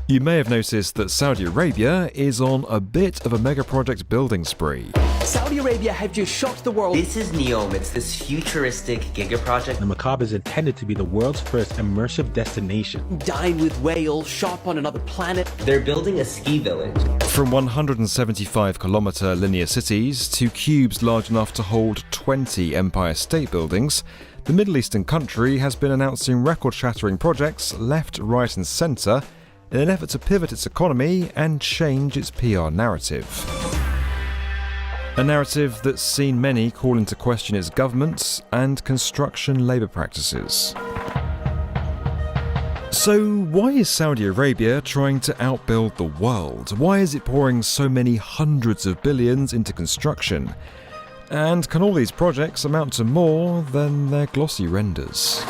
You may have noticed that Saudi Arabia is on a bit of a megaproject building spree. Saudi Arabia have just shocked the world. This is Neom. It's this futuristic gigaproject. The macabre is intended to be the world's first immersive destination. Dine with whales, shop on another planet. They're building a ski village. From 175-kilometre linear cities to cubes large enough to hold 20 Empire State Buildings, the Middle Eastern country has been announcing record-shattering projects left, right and centre in an effort to pivot its economy and change its PR narrative. A narrative that's seen many call into question its government and construction labour practices. So why is Saudi Arabia trying to outbuild the world? Why is it pouring so many hundreds of billions into construction? And can all these projects amount to more than their glossy renders?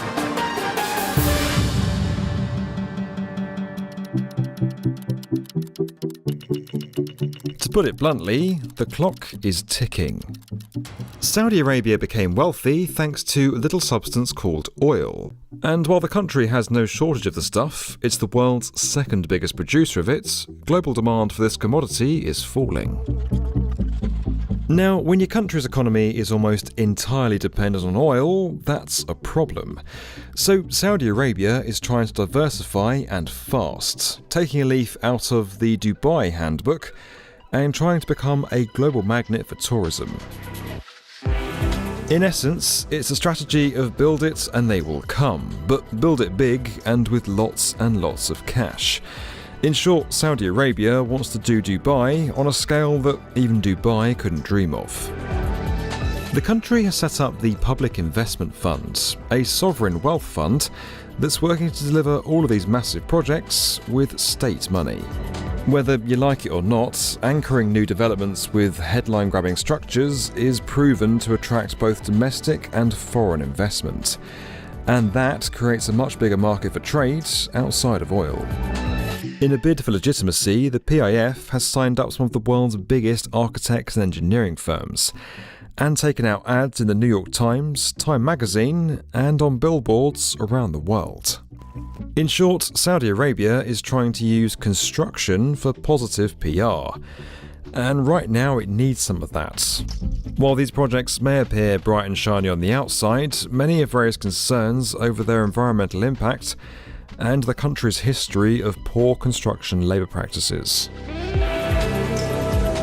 To put it bluntly, the clock is ticking. Saudi Arabia became wealthy thanks to a little substance called oil. And while the country has no shortage of the stuff, it's the world's second biggest producer of it, global demand for this commodity is falling. Now, when your country's economy is almost entirely dependent on oil, that's a problem. So Saudi Arabia is trying to diversify and fast, taking a leaf out of the Dubai handbook and trying to become a global magnet for tourism. In essence, it's a strategy of build it and they will come, but build it big and with lots and lots of cash. In short, Saudi Arabia wants to do Dubai on a scale that even Dubai couldn't dream of. The country has set up the Public Investment Fund, a sovereign wealth fund that's working to deliver all of these massive projects with state money. Whether you like it or not, anchoring new developments with headline-grabbing structures is proven to attract both domestic and foreign investment. And that creates a much bigger market for trade outside of oil. In a bid for legitimacy, the PIF has signed up some of the world's biggest architects and engineering firms, and taken out ads in the New York Times, Time magazine, and on billboards around the world. In short, Saudi Arabia is trying to use construction for positive PR, and right now it needs some of that. While these projects may appear bright and shiny on the outside, many have raised concerns over their environmental impact and the country's history of poor construction labour practices.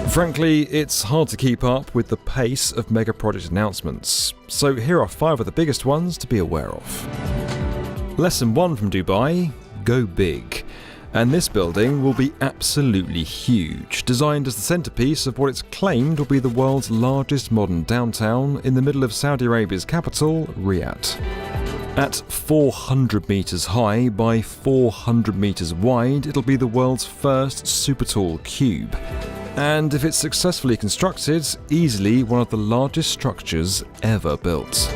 Frankly, it's hard to keep up with the pace of mega project announcements, so here are 5 of the biggest ones to be aware of. Lesson 1 from Dubai: go big. And this building will be absolutely huge, designed as the centrepiece of what it's claimed will be the world's largest modern downtown in the middle of Saudi Arabia's capital, Riyadh. At 400 metres high by 400 metres wide, it'll be the world's first super tall cube. And if it's successfully constructed, easily one of the largest structures ever built.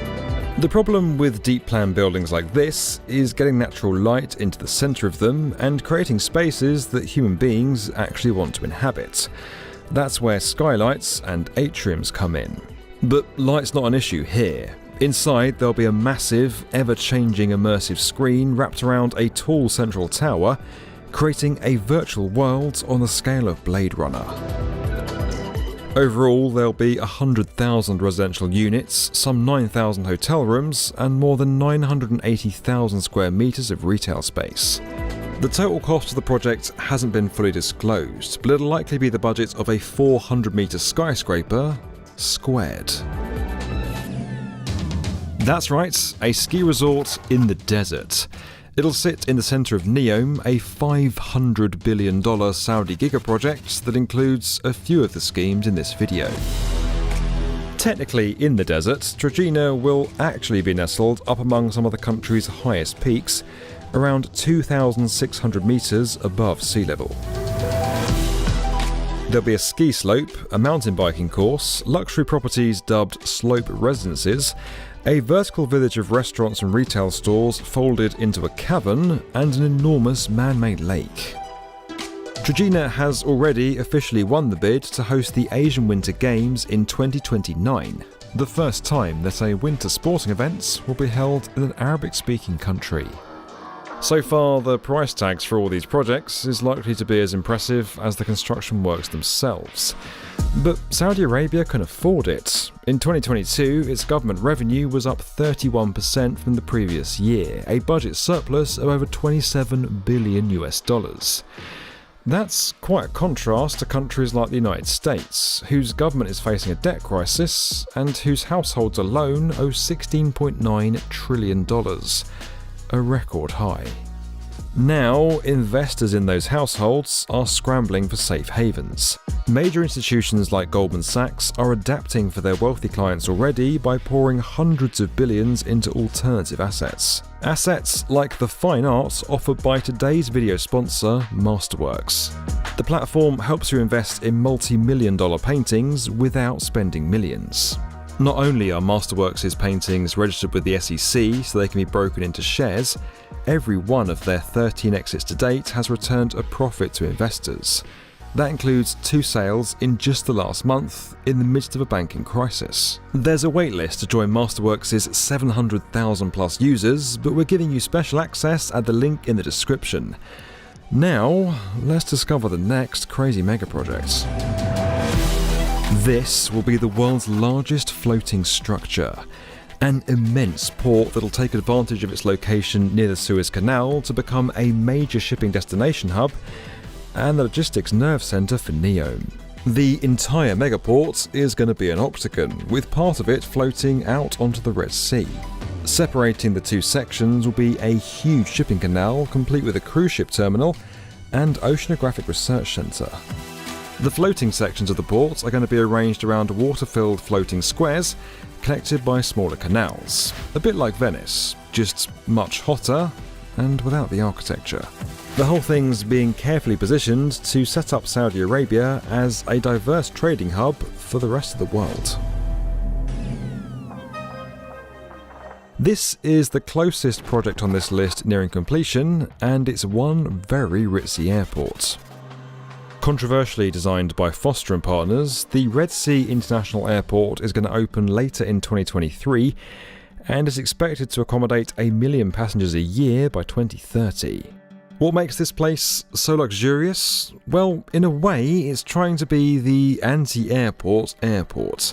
The problem with deep plan buildings like this is getting natural light into the centre of them and creating spaces that human beings actually want to inhabit. That's where skylights and atriums come in. But light's not an issue here. Inside, there'll be a massive, ever-changing immersive screen wrapped around a tall central tower, creating a virtual world on the scale of Blade Runner. Overall, there'll be 100,000 residential units, some 9,000 hotel rooms, and more than 980,000 square metres of retail space. The total cost of the project hasn't been fully disclosed, but it'll likely be the budget of a 400-metre skyscraper squared. That's right, a ski resort in the desert. It'll sit in the centre of Neom, a $500 billion Saudi gigaproject that includes a few of the schemes in this video. Technically in the desert, Trojena will actually be nestled up among some of the country's highest peaks, around 2,600 metres above sea level. There'll be a ski slope, a mountain biking course, luxury properties dubbed slope residences, a vertical village of restaurants and retail stores folded into a cavern, and an enormous man-made lake. Trojena has already officially won the bid to host the Asian Winter Games in 2029, the first time that a winter sporting event will be held in an Arabic-speaking country. So far, the price tags for all these projects is likely to be as impressive as the construction works themselves. But Saudi Arabia can afford it. In 2022, its government revenue was up 31% from the previous year, a budget surplus of over $27 billion. That's quite a contrast to countries like the United States, whose government is facing a debt crisis and whose households alone owe $16.9 trillion, a record high. Now, investors in those households are scrambling for safe havens. Major institutions like Goldman Sachs are adapting for their wealthy clients already by pouring hundreds of billions into alternative assets. Assets like the fine art offered by today's video sponsor, Masterworks. The platform helps you invest in multi-million-dollar paintings without spending millions. Not only are Masterworks' paintings registered with the SEC so they can be broken into shares, every one of their 13 exits to date has returned a profit to investors. That includes 2 sales in just the last month, in the midst of a banking crisis. There's a waitlist to join Masterworks' 700,000 plus users, but we're giving you special access at the link in the description. Now, let's discover the next crazy mega project. This will be the world's largest floating structure. An immense port that'll take advantage of its location near the Suez Canal to become a major shipping destination hub and the logistics nerve centre for Neom. The entire megaport is going to be an octagon, with part of it floating out onto the Red Sea. Separating the 2 sections will be a huge shipping canal complete with a cruise ship terminal and oceanographic research centre. The floating sections of the port are going to be arranged around water-filled floating squares connected by smaller canals, a bit like Venice, just much hotter and without the architecture. The whole thing's being carefully positioned to set up Saudi Arabia as a diverse trading hub for the rest of the world. This is the closest project on this list nearing completion, and it's one very ritzy airport. Controversially designed by Foster & Partners, the Red Sea International Airport is going to open later in 2023 and is expected to accommodate 1 million passengers a year by 2030. What makes this place so luxurious? Well, in a way, it's trying to be the anti-airport airport.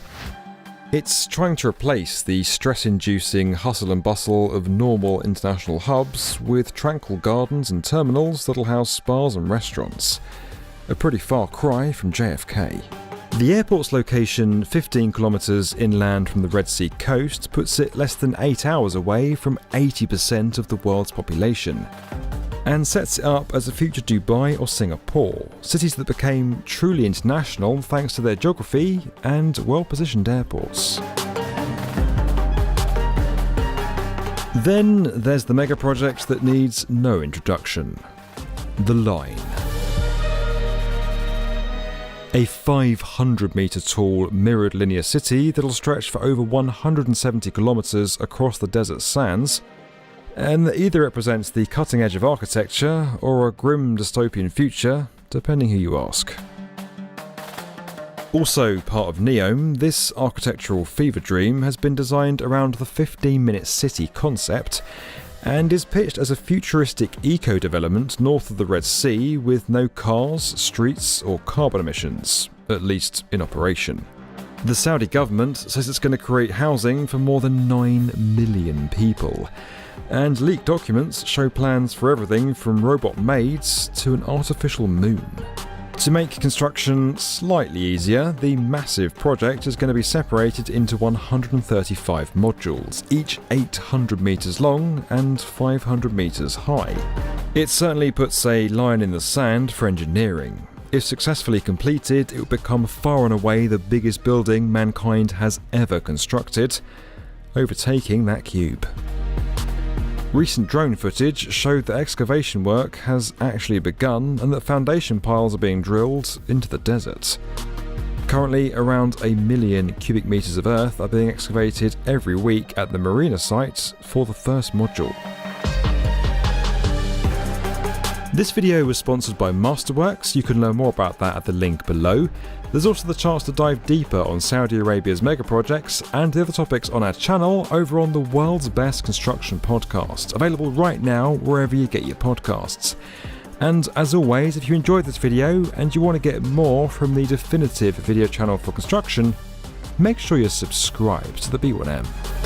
It's trying to replace the stress-inducing hustle and bustle of normal international hubs with tranquil gardens and terminals that'll house spas and restaurants. A pretty far cry from JFK. The airport's location, 15 kilometres inland from the Red Sea coast, puts it less than 8 hours away from 80% of the world's population, and sets it up as a future Dubai or Singapore, cities that became truly international thanks to their geography and well-positioned airports. Then there's the mega project that needs no introduction: the Line. A 500-metre tall mirrored linear city that'll stretch for over 170 kilometres across the desert sands, and that either represents the cutting edge of architecture or a grim dystopian future, depending who you ask. Also part of Neom, this architectural fever dream has been designed around the 15-minute city concept, and is pitched as a futuristic eco-development north of the Red Sea with no cars, streets or carbon emissions, at least in operation. The Saudi government says it's going to create housing for more than 9 million people, and leaked documents show plans for everything from robot maids to an artificial moon. To make construction slightly easier, the massive project is going to be separated into 135 modules, each 800 metres long and 500 metres high. It certainly puts a line in the sand for engineering. If successfully completed, it will become far and away the biggest building mankind has ever constructed, overtaking that cube. Recent drone footage showed that excavation work has actually begun and that foundation piles are being drilled into the desert. Currently, around 1 million cubic metres of earth are being excavated every week at the marina site for the first module. This video was sponsored by Masterworks. You can learn more about that at the link below. There's also the chance to dive deeper on Saudi Arabia's megaprojects and the other topics on our channel over on the World's Best Construction Podcast, available right now wherever you get your podcasts. And as always, if you enjoyed this video and you want to get more from the definitive video channel for construction, make sure you're subscribed to the B1M.